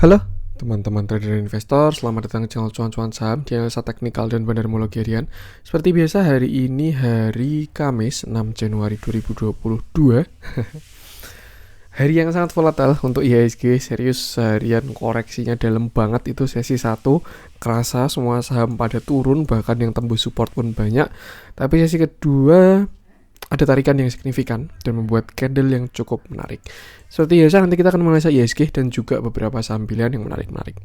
Halo teman-teman trader dan investor, selamat datang ke channel Cuan-Cuan Saham di analisa teknikal dan bandarmologi harian. Seperti biasa hari ini hari Kamis 6 Januari 2022. Hari yang sangat volatile untuk IHSG, serius harian koreksinya dalam banget. Itu sesi 1, kerasa semua saham pada turun, bahkan yang tembus support pun banyak. Tapi sesi kedua ada tarikan yang signifikan dan membuat candle yang cukup menarik. Seperti biasa nanti kita akan menganalisa IHSG dan juga beberapa saham pilihan yang menarik-menarik.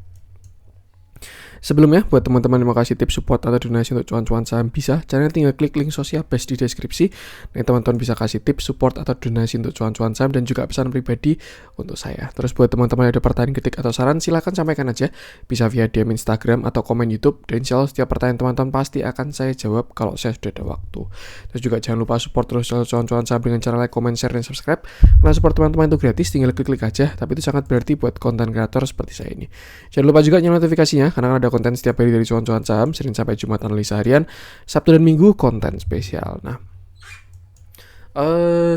Sebelumnya, buat teman-teman yang mau kasih tips support atau donasi untuk cuan-cuan saham bisa, caranya tinggal klik link sosial base di deskripsi. Nah, teman-teman bisa kasih tips support atau donasi untuk cuan-cuan saham dan juga pesan pribadi untuk saya. Terus buat teman-teman yang ada pertanyaan, kritik atau saran, silahkan sampaikan aja. Bisa via DM Instagram atau komen YouTube. Dan insya Allah setiap pertanyaan teman-teman pasti akan saya jawab kalau saya sudah ada waktu. Terus juga jangan lupa support terus cuan-cuan saham dengan cara like, comment, share, dan subscribe. Karena support teman-teman itu gratis, tinggal klik-klik aja. Tapi itu sangat berarti buat konten kreator seperti saya ini. Jangan lupa juga nyalakan notifikasinya, karena ada konten setiap hari dari cuan-cuan saham, Senin sampai Jumat analisa harian, Sabtu dan Minggu konten spesial. Nah,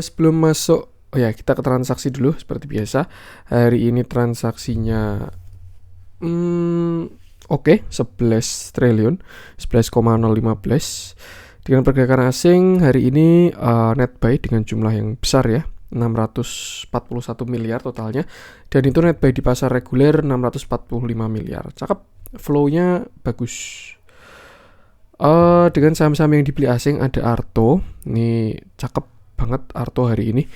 sebelum masuk, kita ke transaksi dulu seperti biasa. Hari ini transaksinya, 11 triliun, 11,015. Dengan pergerakan asing hari ini net buy dengan jumlah yang besar ya. 641 miliar totalnya, dan itu net buy di pasar reguler 645 miliar. Cakep, flow-nya bagus. Dengan saham-saham yang dibeli asing ada Arto. Ini cakep banget Arto hari ini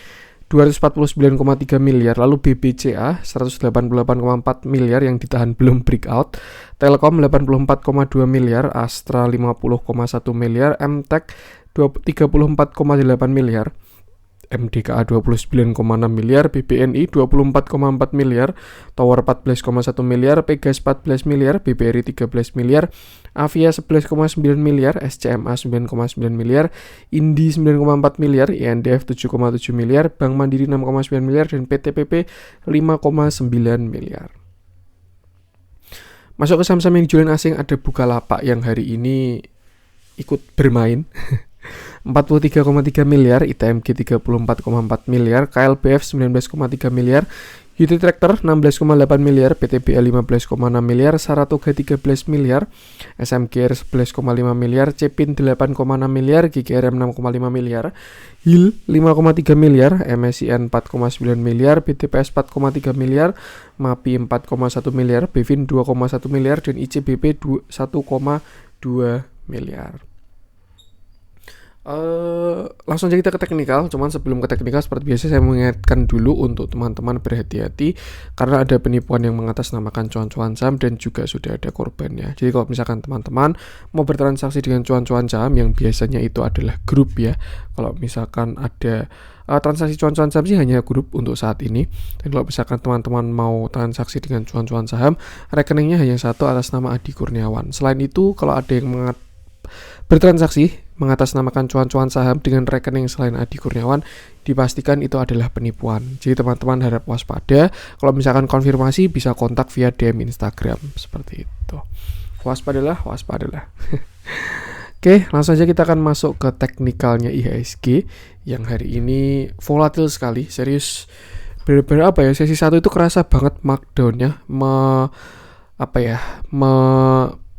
249,3 miliar. Lalu BBCA 188,4 miliar yang ditahan belum breakout. Telkom 84,2 miliar, Astra 50,1 miliar, MTEK 34,8 miliar, MDKA 29,6 miliar, BBNI 24,4 miliar, Tower 14,1 miliar, Pegas 14 miliar, BBRI 13 miliar, Avia 11,9 miliar, SCMA 9,9 miliar, Indi 9,4 miliar, INDF 7,7 miliar, Bank Mandiri 6,9 miliar, dan PTPP 5,9 miliar. Masuk ke saham-saham yang jualan asing ada Bukalapak yang hari ini ikut bermain 43,3 miliar, ITMG 34,4 miliar, KLBF 19,3 miliar, UT Tractor 16,8 miliar, PTBA 15,6 miliar, Saratoga 13 miliar, SMGR 11,5 miliar, Cepin 8,6 miliar, GGRM 6,5 miliar, HIL 5,3 miliar, MSIN 4,9 miliar, BTPS 4,3 miliar, MAPI 4,1 miliar, Bevin 2,1 miliar, dan ICBP 1,2 miliar. Langsung aja kita ke teknikal. Cuman sebelum ke teknikal, seperti biasa saya mengingatkan dulu untuk teman-teman berhati-hati, karena ada penipuan yang mengatasnamakan cuan-cuan saham dan juga sudah ada korbannya. Jadi kalau misalkan teman-teman mau bertransaksi dengan cuan-cuan saham yang biasanya itu adalah grup ya, kalau misalkan ada transaksi cuan-cuan saham sih hanya grup untuk saat ini. Dan kalau misalkan teman-teman mau transaksi dengan cuan-cuan saham, rekeningnya hanya satu atas nama Adi Kurniawan. Selain itu, kalau ada yang bertransaksi mengatasnamakan cuan-cuan saham dengan rekening selain Adi Kurniawan, dipastikan itu adalah penipuan. Jadi teman-teman harap waspada. Kalau misalkan konfirmasi bisa kontak via DM Instagram seperti itu. Waspadalah. Oke, langsung aja kita akan masuk ke teknikalnya IHSG yang hari ini volatil sekali. Serius, bener-bener sesi 1 itu kerasa banget markdown-nya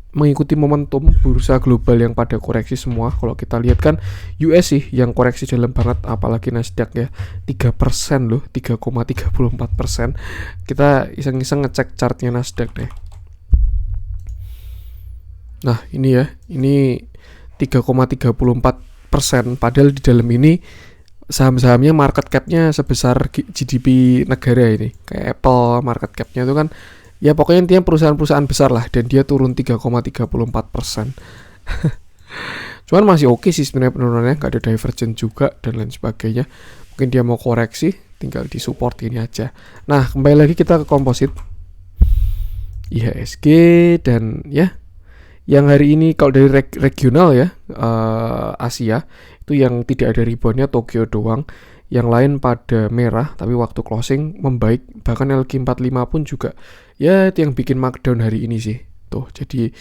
mengikuti momentum bursa global yang pada koreksi semua. Kalau kita lihat kan US sih yang koreksi dalam banget, apalagi Nasdaq ya 3% loh, 3,34%. Kita iseng-iseng ngecek chartnya Nasdaq deh. Nah ini ya, ini 3,34%, padahal di dalam ini saham-sahamnya market cap-nya sebesar GDP negara ini. Kayak Apple market cap-nya itu kan ya pokoknya intinya perusahaan-perusahaan besar lah, dan dia turun 3,34%. Cuman masih oke sih sebenarnya penurunannya, nggak ada divergent juga dan lain sebagainya. Mungkin dia mau koreksi, tinggal di support ini aja. Nah, kembali lagi kita ke komposit IHSG, dan ya yang hari ini kalau dari regional ya, Asia itu yang tidak ada reboundnya Tokyo doang. Yang lain pada merah, tapi waktu closing membaik. Bahkan LQ45 pun juga ya itu yang bikin markdown hari ini sih. Tuh, jadi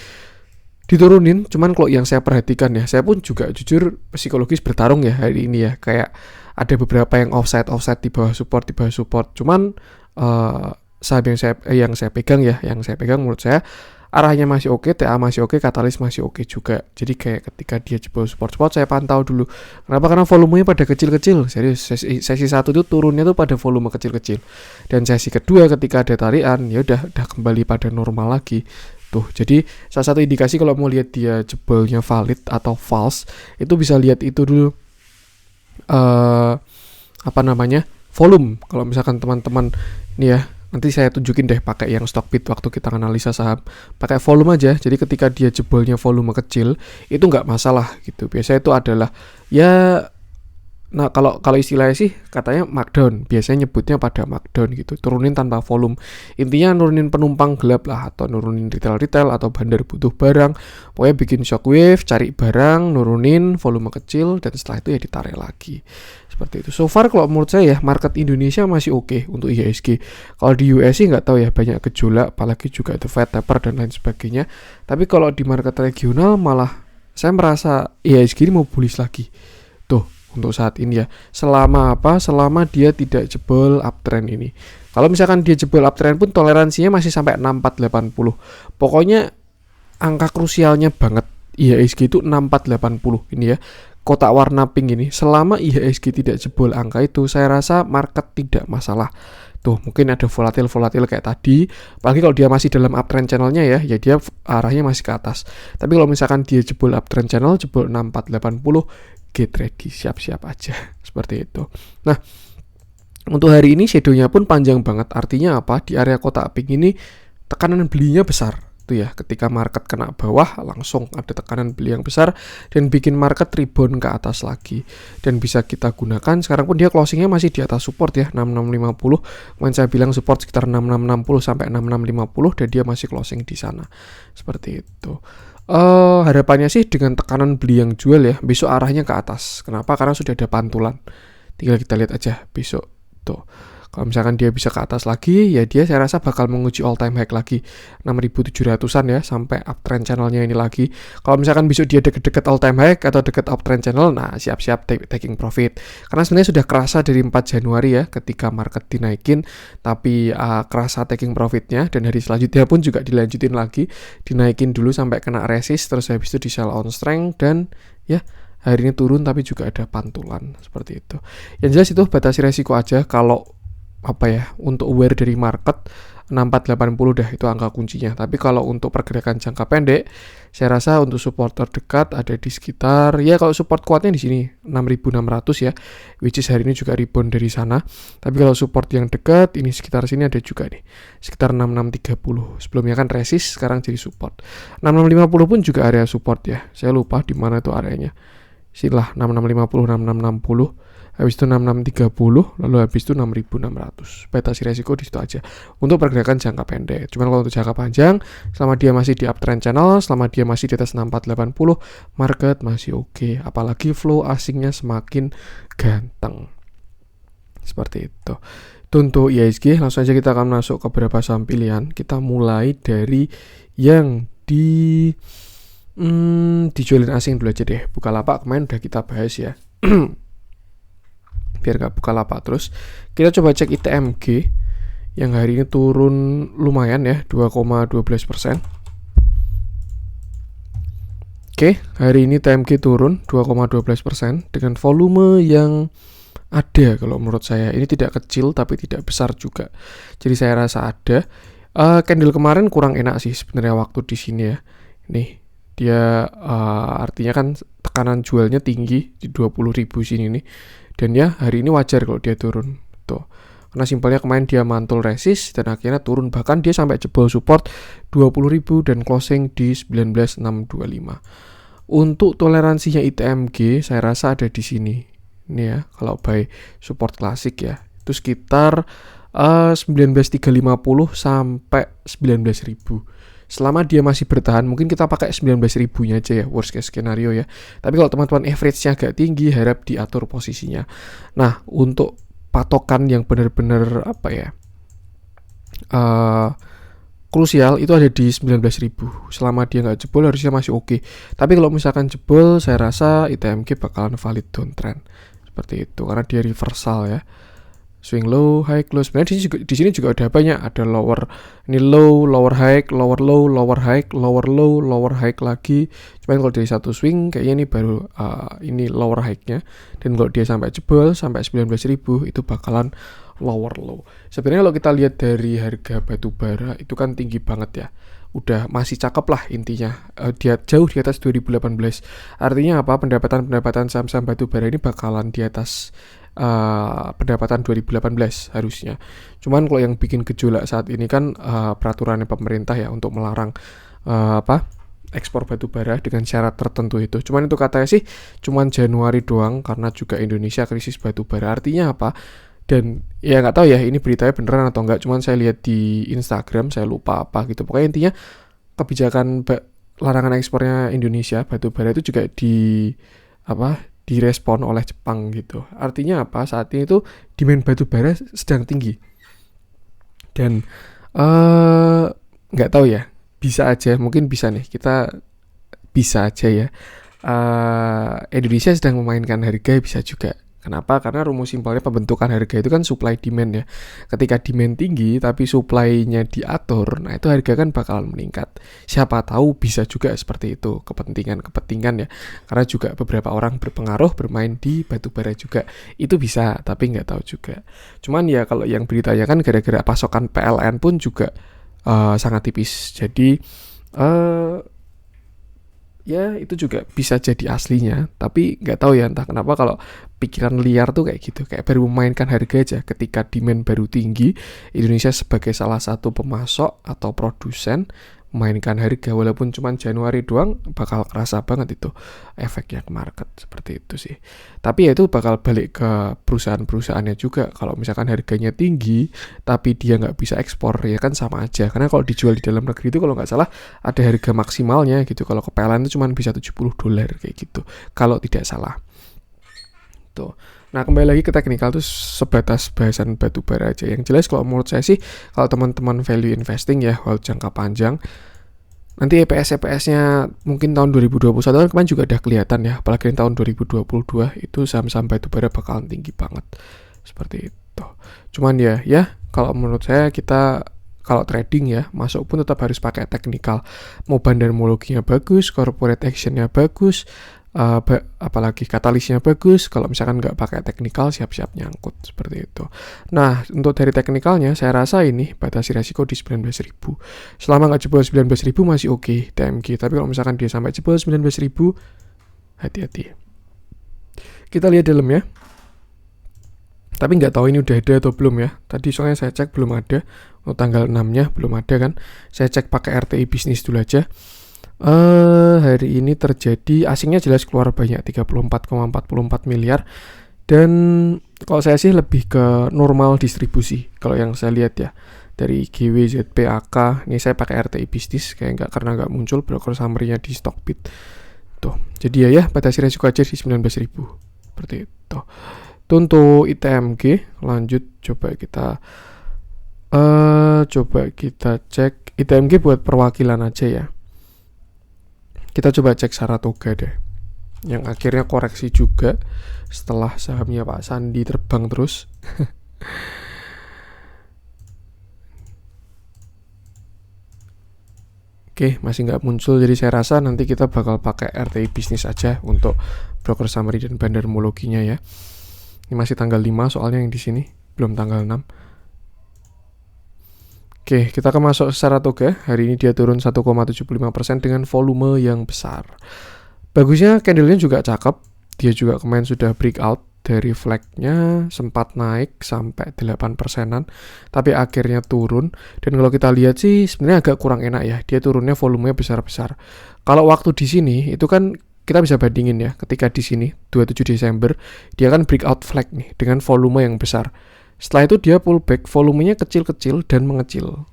diturunin. Cuman kalau yang saya perhatikan ya, saya pun juga jujur psikologis bertarung ya hari ini ya. Kayak ada beberapa yang offset di bawah support. Cuman saham yang saya pegang ya, yang saya pegang menurut saya arahnya masih oke, TA masih oke, katalis masih oke juga. Jadi kayak ketika dia jebol support saya pantau dulu. Kenapa? Karena volumenya pada kecil-kecil. Serius, sesi 1 itu turunnya tuh pada volume kecil-kecil. Dan sesi kedua ketika ada tarian, ya udah kembali pada normal lagi. Tuh, jadi salah satu indikasi kalau mau lihat dia jebolnya valid atau false, itu bisa lihat itu dulu. Volume. Kalau misalkan teman-teman ini ya, nanti saya tunjukin deh pakai yang Stockbit waktu kita analisa saham. Pakai volume aja. Jadi ketika dia jebolnya volume kecil, itu nggak masalah gitu. Biasanya itu adalah ya, nah kalau istilahnya sih katanya markdown. Biasanya nyebutnya pada markdown gitu. Turunin tanpa volume. Intinya nurunin penumpang gelap lah, atau nurunin retail atau bandar butuh barang. Pokoknya bikin shockwave, cari barang, nurunin volume kecil, dan setelah itu ya ditarik lagi. Seperti itu. So far kalau menurut saya ya, market Indonesia masih oke untuk IHSG. Kalau di US sih nggak tahu ya, banyak gejolak, apalagi juga ada Fed taper dan lain sebagainya. Tapi kalau di market regional malah saya merasa IHSG ini mau bullish lagi. Tuh, untuk saat ini ya. Selama dia tidak jebol uptrend ini. Kalau misalkan dia jebol uptrend pun toleransinya masih sampai 6480. Pokoknya angka krusialnya banget IHSG itu 6480 ini ya. Kotak warna pink ini, selama IHSG tidak jebol angka itu, saya rasa market tidak masalah. Tuh, mungkin ada volatil kayak tadi, apalagi kalau dia masih dalam uptrend channelnya ya dia arahnya masih ke atas. Tapi kalau misalkan dia jebol uptrend channel, jebol 6480, get ready, siap-siap aja. Seperti itu. Nah, untuk hari ini shadownya pun panjang banget. Artinya apa? Di area kotak pink ini tekanan belinya besar. Itu ya, ketika market kena bawah langsung ada tekanan beli yang besar dan bikin market rebound ke atas lagi, dan bisa kita gunakan. Sekarang pun dia closingnya masih di atas support ya, 6650. Kemarin saya bilang support sekitar 6660 sampai 6650, dan dia masih closing di sana. Seperti itu. Harapannya sih dengan tekanan beli yang jual ya, besok arahnya ke atas. Kenapa? Karena sudah ada pantulan. Tinggal kita lihat aja besok tuh. Kalau misalkan dia bisa ke atas lagi, ya dia saya rasa bakal menguji all time high lagi 6.700-an ya, sampai uptrend channelnya ini lagi. Kalau misalkan besok dia deket-deket all time high atau deket uptrend channel, nah siap-siap taking profit. Karena sebenarnya sudah kerasa dari 4 Januari ya, ketika market dinaikin, tapi kerasa taking profitnya, dan hari selanjutnya pun juga dilanjutin lagi, dinaikin dulu sampai kena resist, terus habis itu di sell on strength, dan ya hari ini turun tapi juga ada pantulan seperti itu. Yang jelas itu batasi resiko aja. Kalau untuk aware dari market, 6480 dah itu angka kuncinya. Tapi kalau untuk pergerakan jangka pendek, saya rasa untuk support terdekat ada di sekitar, ya kalau support kuatnya di sini 6600 ya, which is hari ini juga rebound dari sana. Tapi kalau support yang dekat ini sekitar sini ada juga nih, sekitar 6630. Sebelumnya kan resist, sekarang jadi support. 6650 pun juga area support ya. Saya lupa di mana itu areanya. Sinilah 6650, 6660. Habis itu 6630, lalu habis itu 6600. Batasi resiko di situ aja untuk pergerakan jangka pendek. Cuman kalau untuk jangka panjang, selama dia masih di uptrend channel, selama dia masih di atas 6480, market masih oke. Apalagi flow asingnya semakin ganteng. Seperti itu. Itu untuk IHSG. Langsung aja kita akan masuk ke beberapa saham pilihan. Kita mulai dari yang dijualin asing dulu aja deh. Bukalapak kemarin udah kita bahas ya. Biar gak Bukalapak terus, kita coba cek ITMG yang hari ini turun lumayan ya, 2,12%. Oke, hari ini TMG turun 2,12% dengan volume yang ada. Kalau menurut saya ini tidak kecil tapi tidak besar juga, jadi saya rasa ada. Candle kemarin kurang enak sih sebenarnya waktu di sini ya. Nih dia artinya kan tekanan jualnya tinggi di 20.000 sini nih. Dan ya hari ini wajar kalau dia turun tuh. Karena simpelnya kemarin dia mantul resist dan akhirnya turun, bahkan dia sampai jebol support 20.000 dan closing di 19.625. Untuk toleransinya ITMG saya rasa ada di sini. Ini ya, kalau buy support klasik ya, itu sekitar 19.350 sampai 19.000. Selama dia masih bertahan, mungkin kita pakai 19.000-nya aja ya, worst case scenario ya. Tapi kalau teman-teman average-nya agak tinggi, harap diatur posisinya. Nah, untuk patokan yang benar-benar krusial itu ada di 19.000. Selama dia nggak jebol harusnya masih oke. Tapi kalau misalkan jebol, saya rasa ITMG bakalan valid downtrend. Seperti itu, karena dia reversal ya. swing low, high, low. Sebenarnya di sini juga ada banyak, ada lower, ini low, lower high, lower low, lower high, lower low, lower high lagi. Cuman kalau dari satu swing kayaknya ini baru ini lower high-nya. Dan kalau dia sampai jebol sampai 19.000 itu bakalan lower low. Sebenarnya kalau kita lihat dari harga batu bara itu kan tinggi banget ya. Udah masih cakep lah intinya. Dia jauh di atas 2018. Artinya apa? Pendapatan saham-saham batu bara ini bakalan di atas pendapatan 2018 harusnya. Cuman kalau yang bikin gejolak saat ini kan peraturannya pemerintah ya untuk melarang ekspor batu bara dengan syarat tertentu itu. Cuman itu katanya sih cuman Januari doang karena juga Indonesia krisis batu bara. Artinya apa? Dan ya nggak tahu ya ini beritanya beneran atau enggak. Cuman saya lihat di Instagram, saya lupa apa gitu. Pokoknya intinya kebijakan larangan ekspornya Indonesia batu bara itu juga direspon oleh Jepang gitu. Artinya apa? Saat ini tuh demand batu bara sedang tinggi. Dan nggak tahu ya, bisa aja, mungkin bisa nih, kita bisa aja ya. Indonesia sedang memainkan harga, bisa juga. Kenapa? Karena rumus simpelnya pembentukan harga itu kan supply demand ya. Ketika demand tinggi tapi supply-nya diatur, nah itu harga kan bakalan meningkat. Siapa tahu bisa juga seperti itu, kepentingan ya. Karena juga beberapa orang berpengaruh bermain di batu bara juga. Itu bisa, tapi nggak tahu juga. Cuman ya kalau yang beritanya kan gara-gara pasokan PLN pun juga sangat tipis. Jadi ya itu juga bisa jadi aslinya, tapi nggak tahu ya entah kenapa kalau pikiran liar tuh kayak gitu, kayak baru memainkan harga aja. Ketika demand baru tinggi, Indonesia sebagai salah satu pemasok atau produsen memainkan harga, walaupun cuma Januari doang bakal kerasa banget itu efeknya ke market, seperti itu sih. Tapi ya itu bakal balik ke perusahaan-perusahaannya juga. Kalau misalkan harganya tinggi tapi dia nggak bisa ekspor, ya kan sama aja. Karena kalau dijual di dalam negeri itu kalau nggak salah ada harga maksimalnya gitu. Kalau ke PLN itu cuma bisa $70 kayak gitu, kalau tidak salah tuh. Nah kembali lagi ke teknikal tuh sebatas bahasan batu bara aja. Yang jelas kalau menurut saya sih, kalau teman-teman value investing ya, hold jangka panjang, nanti EPS-nya mungkin tahun 2021 kan kemarin juga udah kelihatan ya. Apalagi tahun 2022 itu saham-saham batu bara bakalan tinggi banget. Seperti itu. Cuman ya kalau menurut saya kita kalau trading ya, masuk pun tetap harus pakai teknikal. Mau bandarmologinya bagus, corporate actionnya bagus, apalagi katalisnya bagus. Kalau misalkan nggak pakai teknikal, siap-siap nyangkut, seperti itu. Nah, untuk dari teknikalnya, saya rasa ini batasi resiko di 19.000. Selama nggak jebol 19.000 masih oke TMG. Tapi kalau misalkan dia sampai jebol 19.000, hati-hati. Kita lihat dalam ya. Tapi nggak tahu ini udah ada atau belum ya. Tadi soalnya saya cek belum ada. Untuk tanggal 6-nya belum ada kan. Saya cek pakai RTI bisnis dulu aja. Hari ini terjadi, asingnya jelas keluar banyak, 34,44 miliar. Dan kalau saya sih lebih ke normal distribusi. Kalau yang saya lihat ya, dari GWZP, AK, ini saya pakai RTI bisnis kayak karena nggak muncul broker summary-nya di Stockbit. Tuh, jadi ya batasi resiko aja di 19.000. Seperti itu. Untuk ITMG, lanjut coba kita cek ITMG buat perwakilan aja ya. Kita coba cek Saratoga deh, yang akhirnya koreksi juga setelah sahamnya Pak Sandi terbang terus. Oke, masih nggak muncul, jadi saya rasa nanti kita bakal pakai RTI bisnis aja untuk broker summary dan bandarmologinya ya. Ini masih tanggal 5 soalnya yang di sini, belum tanggal 6. Oke, kita akan masuk Saratoga. Hari ini dia turun 1,75% dengan volume yang besar. Bagusnya candle-nya juga cakep. Dia juga kemarin sudah breakout dari flag-nya, sempat naik sampai 8%-an, tapi akhirnya turun. Dan kalau kita lihat sih sebenarnya agak kurang enak ya. Dia turunnya volumenya besar-besar. Kalau waktu di sini itu kan kita bisa bandingin ya, ketika di sini 27 Desember dia kan breakout flag nih dengan volume yang besar. Setelah itu dia pullback, volumenya kecil-kecil dan mengecil.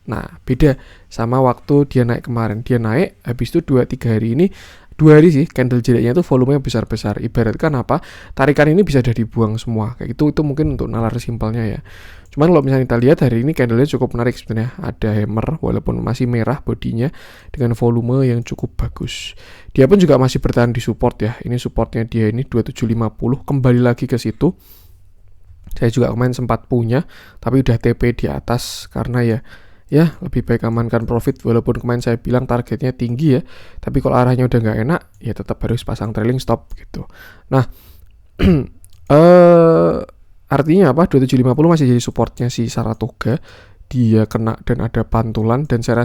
Nah, beda sama waktu dia naik kemarin. Dia naik, habis itu 2-3 hari ini, 2 hari sih candle jeleknya itu volumenya besar-besar. Ibaratkan apa? Tarikan ini bisa udah dibuang semua. Kayak gitu, itu mungkin untuk nalar simpelnya ya. Cuman kalau misalnya kita lihat hari ini candle-nya cukup menarik sebenarnya. Ada hammer walaupun masih merah bodinya dengan volume yang cukup bagus. Dia pun juga masih bertahan di support ya. Ini supportnya dia ini 2750, kembali lagi ke situ. Saya juga kemarin sempat punya, tapi udah TP di atas karena ya lebih baik amankan profit. Walaupun kemarin saya bilang targetnya tinggi ya, tapi kalau arahnya udah nggak enak ya tetap harus pasang trailing stop gitu. Nah artinya apa, 2750 masih jadi supportnya si Saratoga. Dia kena dan ada pantulan, dan saya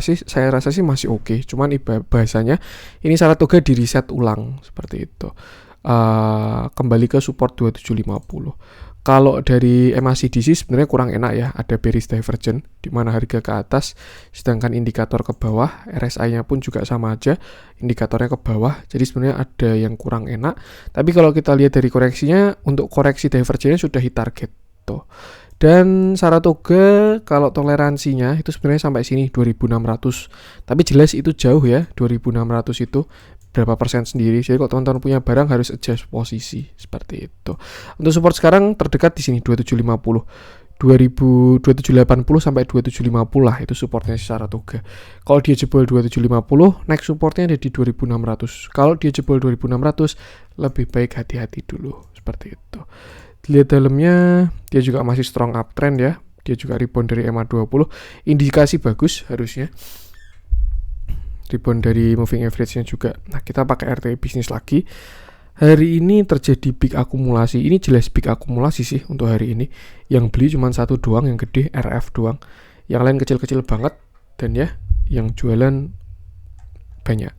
rasa sih masih oke. Cuman bahasanya ini Saratoga di reset ulang seperti itu. Kembali ke support 2750. Kalau dari MACD sebenarnya kurang enak ya, ada bearish divergence di mana harga ke atas sedangkan indikator ke bawah, RSI-nya pun juga sama aja, indikatornya ke bawah. Jadi sebenarnya ada yang kurang enak. Tapi kalau kita lihat dari koreksinya, untuk koreksi divergence sudah hit target tuh. Dan Saratoga kalau toleransinya itu sebenarnya sampai sini 2600. Tapi jelas itu jauh ya, 2600 itu berapa persen sendiri. Jadi kalau teman-teman punya barang harus adjust posisi seperti itu. Untuk support sekarang terdekat di sini 2750. 2780 sampai 2750 lah itu supportnya si Saratoga. Kalau dia jebol 2750, next supportnya ada di 2600. Kalau dia jebol 2600, lebih baik hati-hati dulu seperti itu. Lihat dalamnya, dia juga masih strong uptrend ya. Dia juga rebound dari MA20, indikasi bagus harusnya. Rebound dari moving average-nya juga. Nah, kita pakai RTI bisnis lagi. Hari ini terjadi big akumulasi. Ini jelas big akumulasi sih untuk hari ini. Yang beli cuma satu doang, yang gede RF doang. Yang lain kecil-kecil banget, dan ya yang jualan banyak.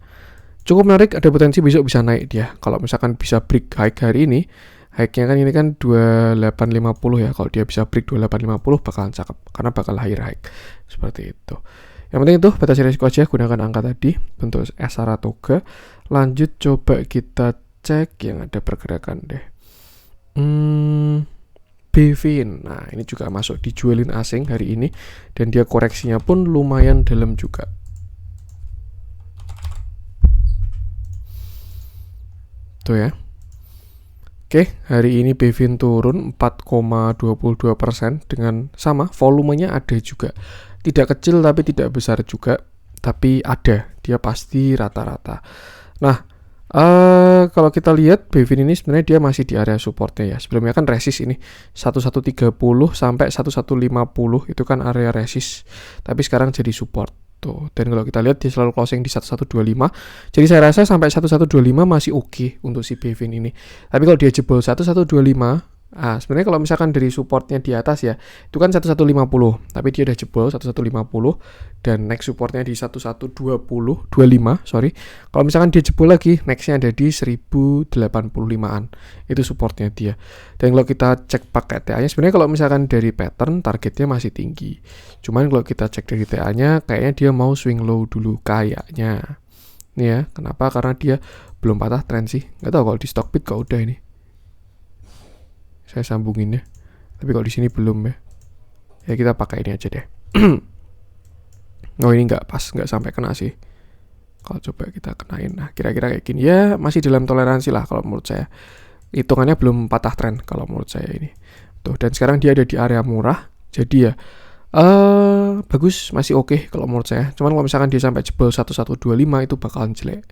Cukup menarik, ada potensi besok bisa naik dia. Kalau misalkan bisa break high hari ini, high-nya kan ini kan 2850 ya. Kalau dia bisa break 2850 bakalan cakep karena bakal higher high. Seperti itu. Yang penting itu batasi resiko aja, gunakan angka tadi bentuk Saratoga. Lanjut coba kita cek yang ada pergerakan deh. Bevin. Nah, ini juga masuk dijualin asing hari ini dan dia koreksinya pun lumayan dalam juga. Tuh ya. Oke, hari ini Bevin turun 4,22% dengan sama volumenya ada juga. Tidak kecil tapi tidak besar juga, tapi ada. Dia pasti rata-rata. Nah, kalau kita lihat Bevin ini sebenarnya dia masih di area supportnya ya. Sebelumnya kan resist ini 1130 sampai 1150 itu kan area resist. Tapi sekarang jadi support. Tuh. Dan kalau kita lihat dia selalu closing di 1125. Jadi saya rasa sampai 1125 masih oke untuk si Bevin ini. Tapi kalau dia jebol 1125, sebenarnya kalau misalkan dari supportnya di atas ya, itu kan 1150. Tapi dia udah jebol 1150 dan next supportnya di 1125, sorry. Kalau misalkan dia jebol lagi, nextnya ada di 1085an. Itu supportnya dia. Dan kalau kita cek pakai TA-nya, sebenarnya kalau misalkan dari pattern targetnya masih tinggi. Cuman kalau kita cek dari TA-nya, kayaknya dia mau swing low dulu kayaknya. Nih ya, kenapa? Karena dia belum patah trend sih. Nggak tahu kalau di Stockbit kok udah ini. Saya sambungin ya. Tapi kalau di sini belum ya. Ya kita pakai ini aja deh. Oh ini nggak pas, nggak sampai kena sih. Kalau coba kita kenain, nah kira-kira kayak gini ya, masih dalam toleransi lah kalau menurut saya. Hitungannya belum patah tren kalau menurut saya ini. Tuh, dan sekarang dia ada di area murah, jadi ya bagus, masih oke kalau menurut saya. Cuman kalau misalkan dia sampai jebol 1125 itu bakalan jelek.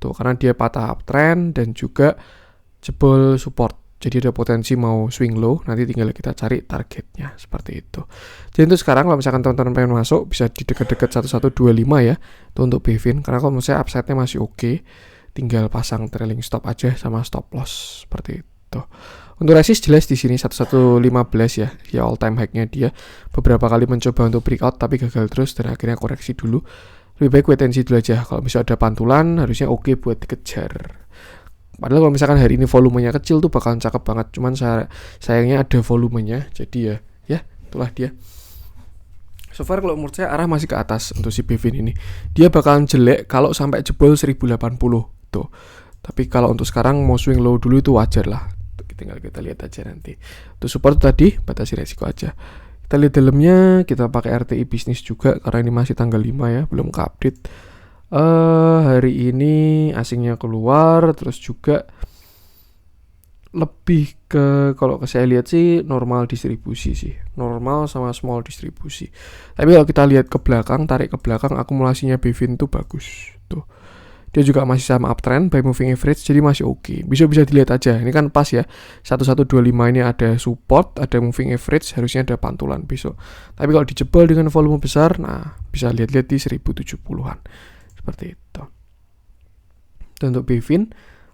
Tuh, karena dia patah uptrend dan juga jebol support. Jadi ada potensi mau swing low, nanti tinggal kita cari targetnya seperti itu. Jadi untuk sekarang kalau misalkan teman-teman pengen masuk bisa di dekat-dekat 1125 ya, itu untuk Bevin. Karena kalau menurut saya upside-nya masih oke, tinggal pasang trailing stop aja sama stop loss seperti itu. Untuk resist jelas di sini 1115 ya, ya all time high-nya dia. Beberapa kali mencoba untuk breakout tapi gagal terus dan akhirnya koreksi dulu. Lebih baik wait and see dulu aja. Kalau bisa ada pantulan harusnya oke buat dikejar. Padahal kalau misalkan hari ini volumenya kecil tuh bakalan cakep banget. Cuman sayangnya ada volumenya. Jadi ya itulah dia. So far kalau menurut saya arah masih ke atas untuk si Bevin ini. Dia bakalan jelek kalau sampai jebol 1080 tuh. Tapi kalau untuk sekarang mau swing low dulu itu wajar lah. Tinggal kita lihat aja nanti. Untuk support tadi batasi resiko aja. Kita lihat dalamnya, kita pakai RTI bisnis juga karena ini masih tanggal 5 ya, belum ke update. Hari ini asingnya keluar, terus juga lebih ke kalau saya lihat sih normal distribusi sih, normal sama small distribusi. Tapi kalau kita lihat ke belakang, tarik ke belakang, akumulasinya Bevin tuh bagus tuh. Dia juga masih sama uptrend by moving average, jadi masih oke. Bisa dilihat aja. Ini kan pas ya. 1125 ini ada support, ada moving average, harusnya ada pantulan besok. Tapi kalau dijebol dengan volume besar, nah bisa lihat-lihat di 1070-an. Seperti itu. Dan untuk BVIN,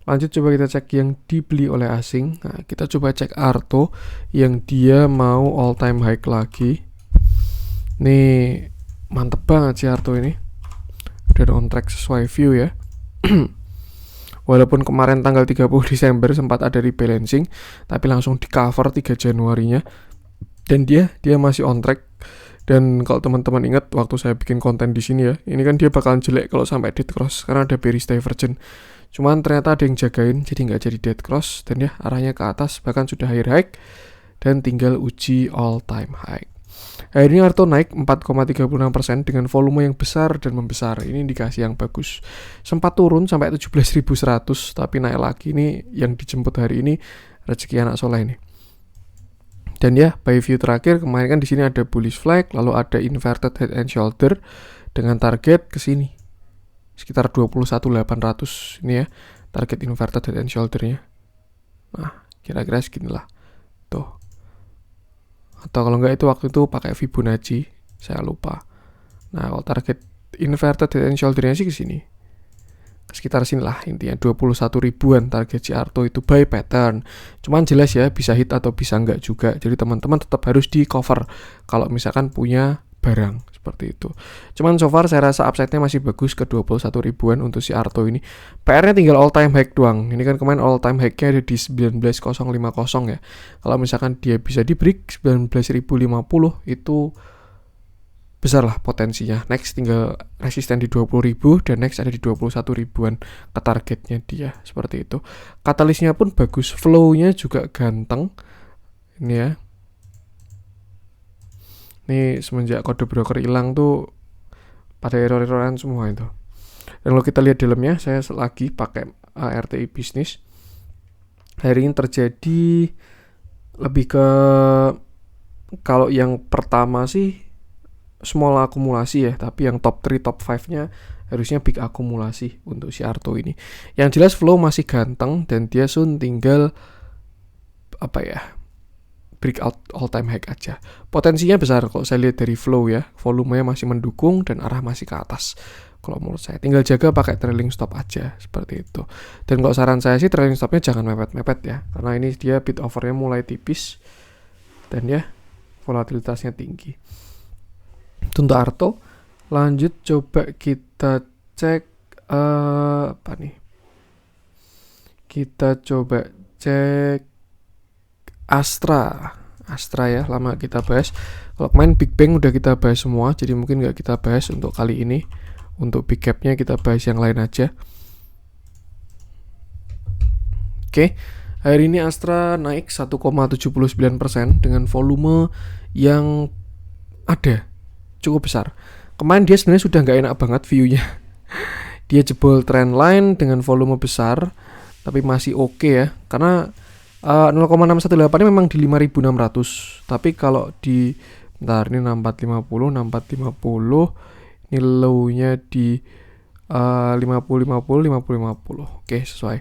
lanjut coba kita cek yang dibeli oleh asing. Nah, kita coba cek Arto yang dia mau all time high lagi. Nih mantep banget sih Arto ini. Udah on track sesuai view ya. Walaupun kemarin tanggal 30 Desember sempat ada rebalancing, tapi langsung di cover 3 Januarinya. Dan dia masih on track. Dan kalau teman-teman ingat waktu saya bikin konten di sini ya, ini kan dia bakalan jelek kalau sampai dead cross karena ada bearish divergence. Cuman ternyata ada yang jagain, jadi nggak jadi dead cross, dan ya arahnya ke atas, bahkan sudah higher high, dan tinggal uji all time high. Hari ini Arto naik 4,36% dengan volume yang besar dan membesar. Ini indikasi yang bagus. Sempat turun sampai 17.100, tapi naik lagi. Ini yang dijemput hari ini rezeki anak soleh ini. Dan ya, by view terakhir kemarin kan di sini ada bullish flag, lalu ada inverted head and shoulder dengan target ke sini sekitar 21.800 ini ya, target inverted head and shoulder-nya. Nah, kira-kira seginilah. Tuh. Atau kalau enggak itu waktu itu pakai Fibonacci, saya lupa. Nah, kalau target inverted head and shoulder-nya sih ke sini. Sekitar sinilah intinya 21 ribuan target si Arto itu buy pattern. Cuman jelas ya bisa hit atau bisa enggak juga. Jadi teman-teman tetap harus di cover kalau misalkan punya barang seperti itu. Cuman so far saya rasa upside-nya masih bagus ke 21 ribuan untuk si Arto ini. PR-nya tinggal all time high doang. Ini kan kemarin all time high-nya ada di 19.050 ya. Kalau misalkan dia bisa di break 19.050 itu besar lah potensinya. Next tinggal resisten di 20.000 dan next ada di 21 ribuan ke targetnya dia. Seperti itu. Katalisnya pun bagus, flow-nya juga ganteng. Ini ya. Ini semenjak kode broker hilang tuh pada error-erroran semua itu. Dan kalau kita lihat dalamnya, saya lagi pakai RTI bisnis. Hari ini terjadi lebih ke, kalau yang pertama sih small akumulasi ya, tapi yang top 3, top 5-nya harusnya big akumulasi untuk si Arto ini. Yang jelas flow masih ganteng dan dia tinggal breakout all time high aja. Potensinya besar kalau saya lihat dari flow ya, volumenya masih mendukung dan arah masih ke atas. Kalau menurut saya tinggal jaga pakai trailing stop aja seperti itu. Dan kalau saran saya sih trailing stopnya jangan mepet-mepet ya, karena ini dia bid overnya mulai tipis dan ya volatilitasnya tinggi. Untuk Arto, lanjut coba kita cek apa nih? Kita coba cek Astra ya, lama kita bahas. Kalau main Big Bang udah kita bahas semua, jadi mungkin nggak kita bahas untuk kali ini. Untuk big cap-nya kita bahas yang lain aja. Oke, hari ini Astra naik 1,79% dengan volume yang ada cukup besar. Kemarin dia sebenarnya sudah nggak enak banget view-nya. Dia jebol trend line dengan volume besar, tapi masih oke ya, karena 0,618 ini memang di 5.600. Tapi kalau di ini 6450 ini low-nya di 50. Oke, sesuai.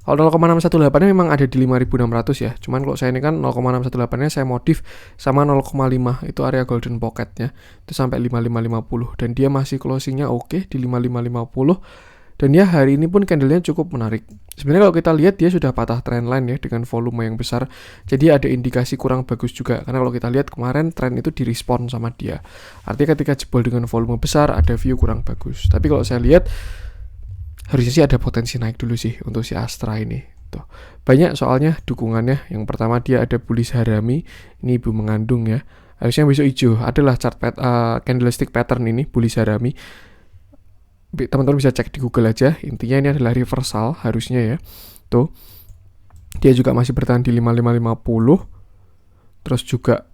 Kalau 0,618 ini memang ada di 5.600 ya. Cuman kalau saya ini kan 0,618-nya saya modif sama 0,5 itu area golden pocket-nya. Itu sampai 5550 dan dia masih closing-nya oke di 5550. Dan ya hari ini pun candle-nya cukup menarik. Sebenarnya kalau kita lihat dia sudah patah trend line ya dengan volume yang besar. Jadi ada indikasi kurang bagus juga. Karena kalau kita lihat kemarin trend itu direspon sama dia. Artinya ketika jebol dengan volume besar ada view kurang bagus. Tapi kalau saya lihat harusnya sih ada potensi naik dulu sih untuk si Astra ini. Tuh. Banyak soalnya dukungannya. Yang pertama dia ada bullish harami. Ini ibu mengandung ya. Harusnya besok hijau. Adalah chart candlestick pattern ini bullish harami. Teman-teman bisa cek di Google aja. Intinya ini adalah reversal harusnya ya. Tuh. Dia juga masih bertahan di 5550. Terus juga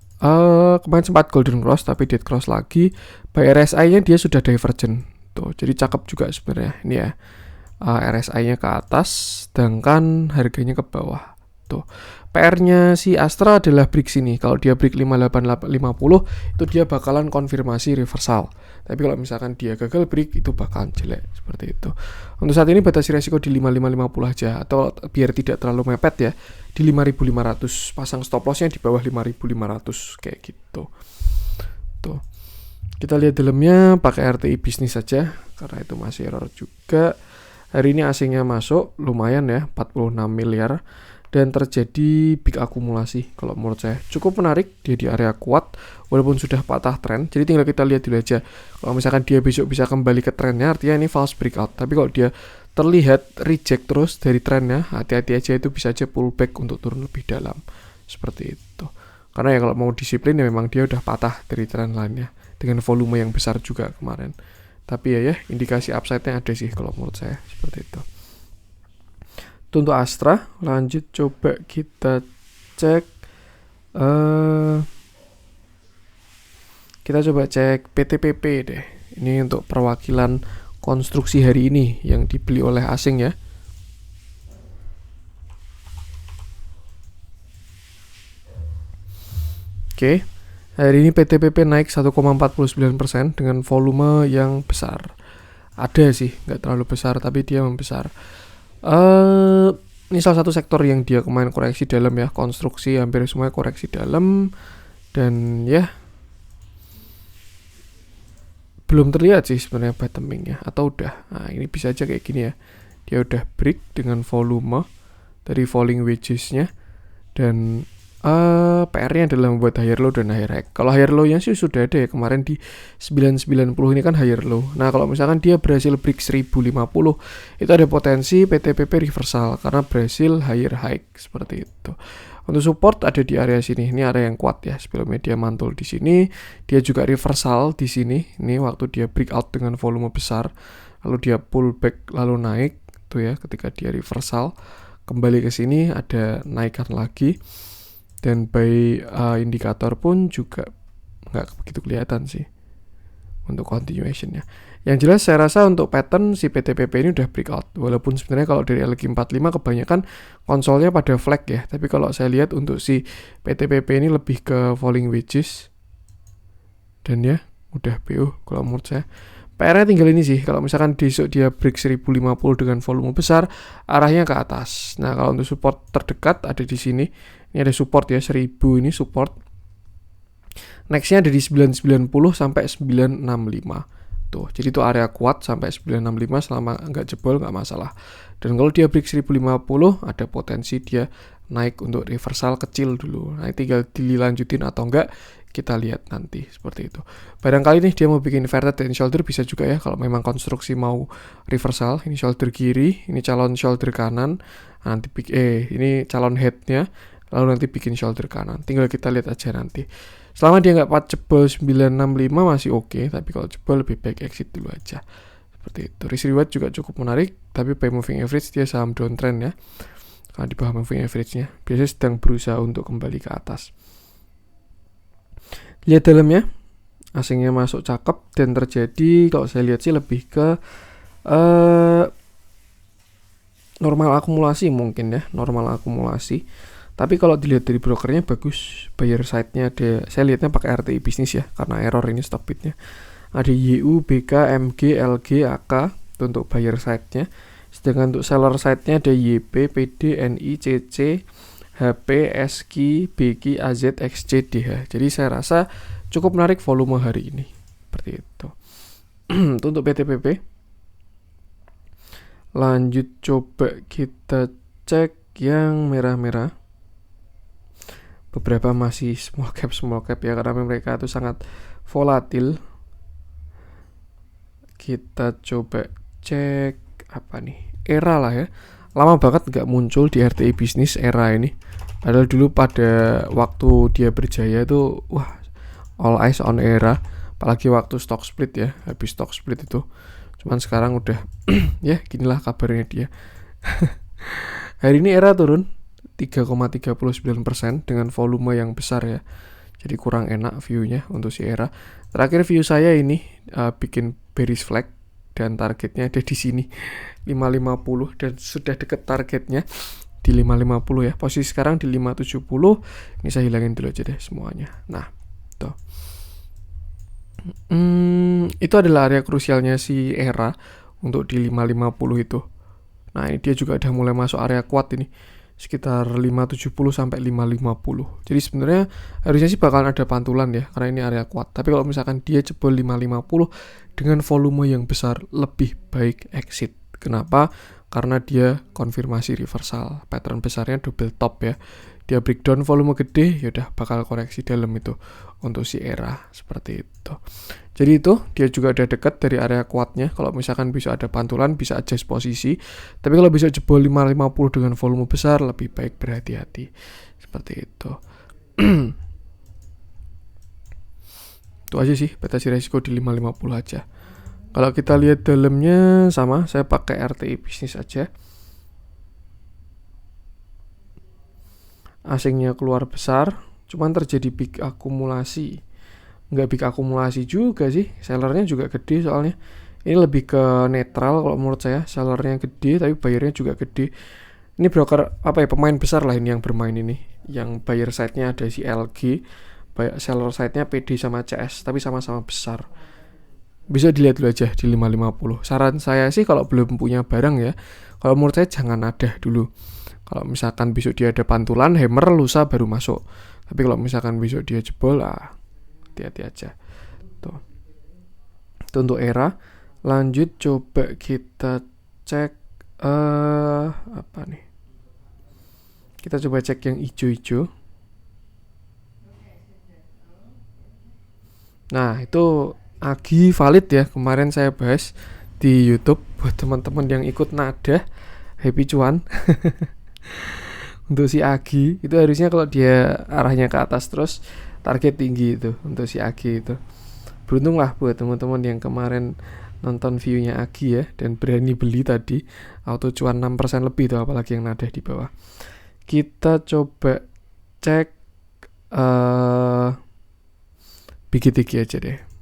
kemarin sempat golden cross tapi dead cross lagi. By RSI-nya dia sudah divergent. Tuh, jadi cakep juga sebenarnya ini ya. RSI-nya ke atas sedangkan harganya ke bawah. itu. PR-nya si Astra adalah break sini. Kalau dia break 5850 itu dia bakalan konfirmasi reversal. Tapi kalau misalkan dia gagal break itu bakalan jelek seperti itu. Untuk saat ini batasi resiko di 5550 aja, atau biar tidak terlalu mepet ya, di 5500. Pasang stop loss-nya di bawah 5500 kayak gitu. Tuh. Kita lihat dalamnya pakai RTI bisnis saja karena itu masih error juga. Hari ini asingnya masuk lumayan ya, 46 miliar. Dan terjadi big akumulasi. Kalau menurut saya cukup menarik, dia di area kuat walaupun sudah patah tren. Jadi tinggal kita lihat dulu aja. Kalau misalkan dia besok bisa kembali ke trennya, artinya ini false breakout. Tapi kalau dia terlihat reject terus dari trennya, hati-hati aja, itu bisa aja pullback untuk turun lebih dalam. Seperti itu. Karena ya kalau mau disiplin ya memang dia udah patah dari tren lainnya dengan volume yang besar juga kemarin. Tapi ya indikasi upside-nya ada sih kalau menurut saya, seperti itu. Untuk Astra, lanjut coba kita cek. Kita coba cek PTPP deh. Ini untuk perwakilan konstruksi hari ini yang dibeli oleh asing ya. Oke, hari ini PTPP naik 1,49% dengan volume yang besar. Ada sih, nggak terlalu besar, tapi dia membesar. Ini salah satu sektor yang dia kemarin koreksi dalam ya, konstruksi hampir semuanya koreksi dalam, dan ya belum terlihat sih sebenarnya bottoming ya, atau udah. Nah ini bisa aja kayak gini ya, dia udah break dengan volume dari falling wedges-nya, dan PR-nya adalah membuat higher low dan higher high. Kalau higher low-nya sih sudah ada ya, kemarin di 990 ini kan higher low. Nah kalau misalkan dia berhasil break 1050, itu ada potensi PTPP reversal karena berhasil higher high seperti itu. Untuk support ada di area sini, ini area yang kuat ya. Sebelumnya dia mantul di sini, dia juga reversal di sini. Ini waktu dia breakout dengan volume besar, lalu dia pullback lalu naik tuh ya. Ketika dia reversal kembali ke sini ada naikkan lagi. Dan by indikator pun juga nggak begitu kelihatan sih untuk continuation-nya. Yang jelas saya rasa untuk pattern si PTPP ini udah breakout. Walaupun sebenarnya kalau dari LQ45 kebanyakan konsolnya pada flag ya. Tapi kalau saya lihat untuk si PTPP ini lebih ke falling wedges. Dan ya udah PO kalau menurut saya. PR-nya tinggal ini sih, kalau misalkan besok dia break 1050 dengan volume besar, arahnya ke atas. Nah, kalau untuk support terdekat ada di sini. Ini ada support ya, 1000 ini support. Next-nya ada di 990 sampai 965. Tuh, jadi itu area kuat sampai 965, selama nggak jebol nggak masalah. Dan kalau dia break 1050, ada potensi dia naik untuk reversal kecil dulu. Nah, tinggal dilanjutin atau enggak, kita lihat nanti seperti itu. Barangkali nih dia mau bikin inverted and shoulder bisa juga ya, kalau memang konstruksi mau reversal. Ini shoulder kiri, ini calon shoulder kanan, nanti ini calon headnya, lalu nanti bikin shoulder kanan. Tinggal kita lihat aja nanti. Selama dia nggak jebol 965 masih oke, tapi kalau jebol lebih baik exit dulu aja. Seperti itu. Risk reward juga cukup menarik, tapi by moving average dia saham downtrend ya. Karena di bawah moving average-nya biasanya sedang berusaha untuk kembali ke atas. Lihat dalamnya, asingnya masuk cakep dan terjadi, kalau saya lihat sih lebih ke normal akumulasi mungkin ya, normal akumulasi. Tapi kalau dilihat dari brokernya bagus, buyer side-nya ada, saya lihatnya pakai RTI bisnis ya, karena error ini stop bid-nya. Ada YU, BK, MG, LG, AK untuk buyer side-nya. Sedangkan untuk seller side-nya ada YP, PD, NI, CC, HP, SKI, BK, AZ, XC, DH. Jadi saya rasa cukup menarik volume hari ini. Seperti itu. Untuk PTPP. Lanjut coba kita cek yang merah-merah. Beberapa masih small cap ya, karena mereka itu sangat volatil. Kita coba cek apa nih? Era lah ya. Lama banget nggak muncul di RTI bisnis Era ini. Padahal dulu pada waktu dia berjaya itu wah, all eyes on Era. Apalagi waktu stock split ya, habis stock split itu. Cuman sekarang udah ya ginilah kabarnya dia. Hari ini Era turun 3,39% dengan volume yang besar ya. Jadi kurang enak view-nya untuk si Era. Terakhir view saya ini bikin bearish flag dan targetnya ada di sini 550 dan sudah deket targetnya. di 550 ya. Posisi sekarang di 570. Ini saya hilangin dulu aja deh semuanya. Nah, tuh. Itu adalah area krusialnya si ERA untuk di 550 itu. Nah, ini dia juga udah mulai masuk area kuat ini. Sekitar 570 sampai 550. Jadi sebenarnya harusnya sih bakalan ada pantulan ya, karena ini area kuat. Tapi kalau misalkan dia jebol 550 dengan volume yang besar, lebih baik exit. Kenapa? Karena dia konfirmasi reversal. Pattern besarnya double top ya. Dia breakdown volume gede, yaudah bakal koreksi dalam itu untuk si ERA seperti itu. Jadi itu dia juga udah dekat dari area kuatnya. Kalau misalkan bisa ada pantulan, bisa adjust posisi. Tapi kalau bisa jebol 550 dengan volume besar, lebih baik berhati-hati seperti itu. Itu aja sih batasi resiko di 550 aja. Kalau kita lihat dalamnya sama, saya pakai RTI bisnis aja. Asingnya keluar besar, cuman terjadi big akumulasi. Nggak big akumulasi juga sih, sellernya juga gede soalnya. Ini lebih ke netral kalau menurut saya, sellernya gede tapi bayarnya juga gede. Ini broker pemain besar lah ini yang bermain ini. Yang buyer side-nya ada si LG, seller side-nya PD sama CS, tapi sama-sama besar. Bisa dilihat dulu aja di 550. Saran saya sih kalau belum punya barang ya, kalau menurut saya jangan nadah dulu. Kalau misalkan besok dia ada pantulan, hammer, lusa baru masuk. Tapi kalau misalkan besok dia jebol, hati-hati aja. Tuh. Itu untuk ERA. Lanjut coba kita cek apa nih? Kita coba cek yang hijau-hijau. Nah, itu Agi valid ya. Kemarin saya bahas di YouTube buat teman-teman yang ikut nada. Happy cuan. Untuk si Agi itu harusnya kalau dia arahnya ke atas terus target tinggi itu untuk si Agi itu. Beruntung lah buat teman-teman yang kemarin nonton view-nya Agi ya dan berani beli tadi, auto cuan 6% lebih tuh, apalagi yang nada di bawah. Kita coba cek BGTG aja deh.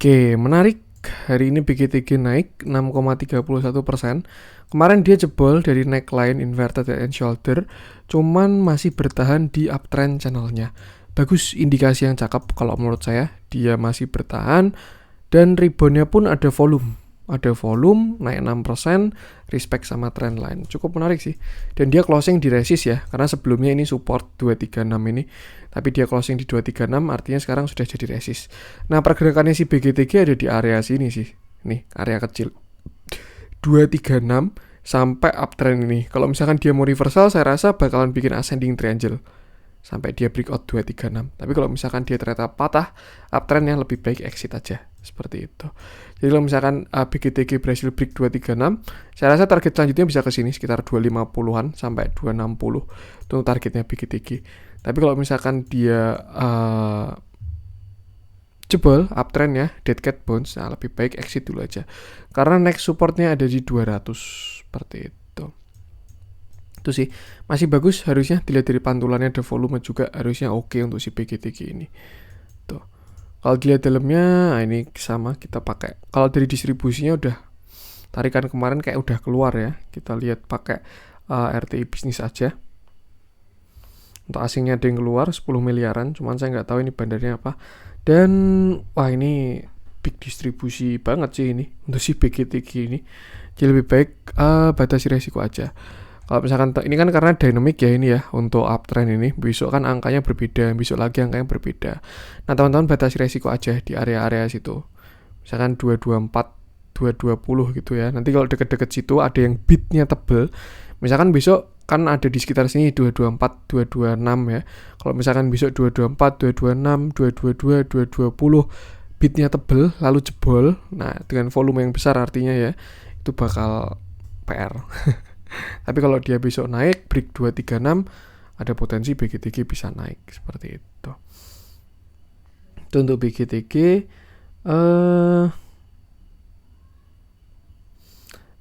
Oke, menarik. Hari ini BGTG naik 6,31%. Kemarin dia jebol dari neckline inverted head and shoulder, cuman masih bertahan di uptrend channelnya. Bagus, indikasi yang cakep kalau menurut saya. Dia masih bertahan dan reboundnya pun ada volume. Ada volume, naik 6%, respect sama trend line. Cukup menarik sih. Dan dia closing di resist ya, karena sebelumnya ini support 236 ini. Tapi dia closing di 236, artinya sekarang sudah jadi resist. Nah, pergerakannya si BGTG ada di area sini sih. Nih, area kecil. 236 sampai uptrend ini. Kalau misalkan dia mau reversal, saya rasa bakalan bikin ascending triangle sampai dia breakout 236. Tapi kalau misalkan dia ternyata patah uptrendnya, lebih baik exit aja. Seperti itu. Jadi kalau misalkan BGTG berhasil break 236, saya rasa target selanjutnya bisa ke sini sekitar 250-an sampai 260. Itu targetnya BGTG. Tapi kalau misalkan dia jebol uptrend ya, dead cat bounce, nah lebih baik exit dulu aja. Karena next supportnya ada di 200 seperti itu. Itu sih masih bagus, harusnya dilihat dari pantulannya ada volume juga, harusnya oke untuk si BGTG ini. Tuh. Kalau dilihat dalamnya, nah ini sama kita pakai. Kalau dari distribusinya udah tarikan kemarin kayak udah keluar ya. Kita lihat pakai RTI bisnis aja. Untuk asingnya ada yang keluar 10 miliaran, cuman saya nggak tahu ini bandarnya apa. Dan wah ini big distribusi banget sih ini untuk si BGTG ini. Jadi lebih baik batasi resiko aja. Kalau misalkan ini kan karena dynamic ya ini ya untuk uptrend ini, besok kan angkanya berbeda, besok lagi angkanya berbeda. Nah teman-teman batasi resiko aja di area-area situ. Misalkan 224, 220 gitu ya. Nanti kalau deket-deket situ ada yang bidnya tebel, misalkan besok kan ada di sekitar sini 224, 226 ya. Kalau misalkan besok 224, 226, 222, 220 bidnya tebel lalu jebol, nah dengan volume yang besar artinya ya itu bakal PR. Tapi kalau dia besok naik break 236, ada potensi BGTG bisa naik seperti itu. Itu untuk BGTG.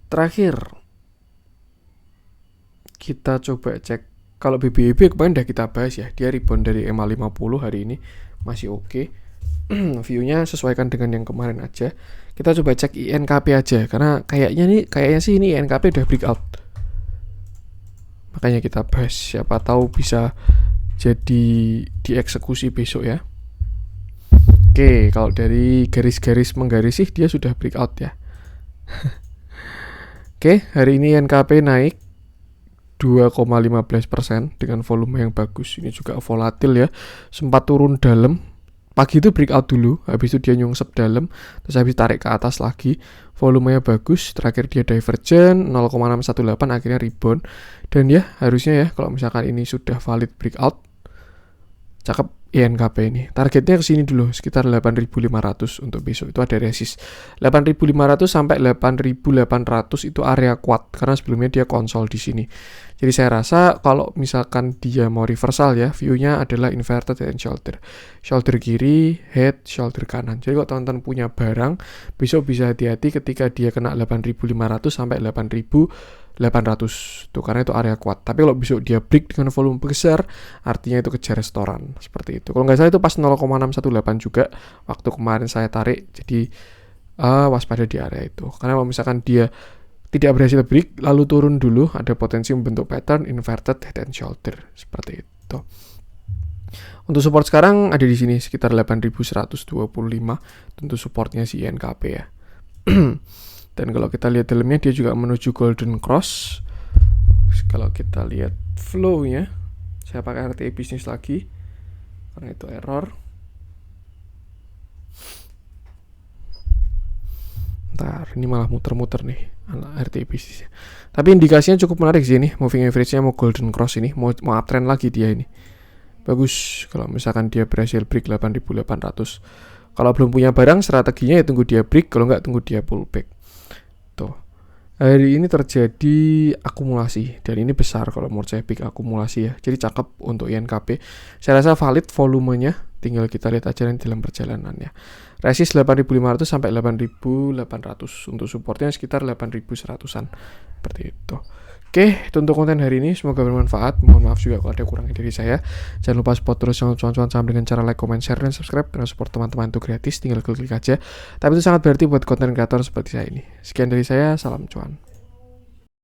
Terakhir kita coba cek Kalau BBIB kemarin udah kita bahas ya, dia rebound dari EMA 50 hari ini masih oke. View-nya sesuaikan dengan yang kemarin aja. Kita coba cek INKP aja karena kayaknya sih ini INKP udah breakout. Makanya kita bahas, siapa tahu bisa jadi dieksekusi besok ya. Oke, kalau dari garis-garis menggaris sih dia sudah breakout ya. Oke, hari ini INKP naik 2,15% dengan volume yang bagus. Ini juga volatil ya, sempat turun dalam. Pagi itu breakout dulu, habis itu dia nyungsep dalam, terus habis tarik ke atas lagi. Volumenya bagus, terakhir dia divergent 0,618, akhirnya rebound. Dan ya harusnya ya kalau misalkan ini sudah valid breakout, cakep INKP ini. Targetnya ke sini dulu sekitar 8.500 untuk besok. Itu ada resist 8.500 sampai 8.800 itu area kuat karena sebelumnya dia konsol di sini. Jadi saya rasa kalau misalkan dia mau reversal ya, view-nya adalah inverted head and shoulder. Shoulder kiri, head, shoulder kanan. Jadi kalau teman-teman punya barang, besok bisa hati-hati ketika dia kena 8.500 sampai 8.800 tuh, karena itu area kuat. Tapi kalau besok dia break dengan volume besar, artinya itu kejar restoran seperti itu. Kalau nggak salah itu pas 0,618 juga waktu kemarin saya tarik. Jadi waspada di area itu. Karena kalau misalkan dia tidak berhasil break lalu turun dulu, ada potensi membentuk pattern inverted head and shoulder seperti itu. Untuk support sekarang ada di sini sekitar 8.125, tentu supportnya si INKP ya. Dan kalau kita lihat dalamnya dia juga menuju golden cross. Kalau kita lihat flow-nya, saya pakai RTI bisnis lagi karena itu error. Ntar ini malah muter-muter nih RTI bisnisnya. Tapi indikasinya cukup menarik sih ini. Moving average-nya mau golden cross ini, mau uptrend lagi dia ini. Bagus kalau misalkan dia berhasil break 8.800. Kalau belum punya barang, strateginya ya tunggu dia break, kalau nggak tunggu dia pullback. Tuh. Hari ini terjadi akumulasi dan ini besar kalau menurut saya, big akumulasi ya. Jadi cakep untuk INKP. Saya rasa valid volumenya, tinggal kita lihat aja nanti dalam perjalanannya. Resist 8.500 sampai 8.800. Untuk supportnya sekitar 8.100-an. Seperti itu. Oke, itu untuk konten hari ini. Semoga bermanfaat. Mohon maaf juga kalau ada kurangnya dari saya. Jangan lupa support terus cuan-cuan saham dengan cara like, comment, share, dan subscribe. Karena support teman-teman itu gratis, tinggal klik aja. Tapi itu sangat berarti buat konten kreator seperti saya ini. Sekian dari saya, salam cuan.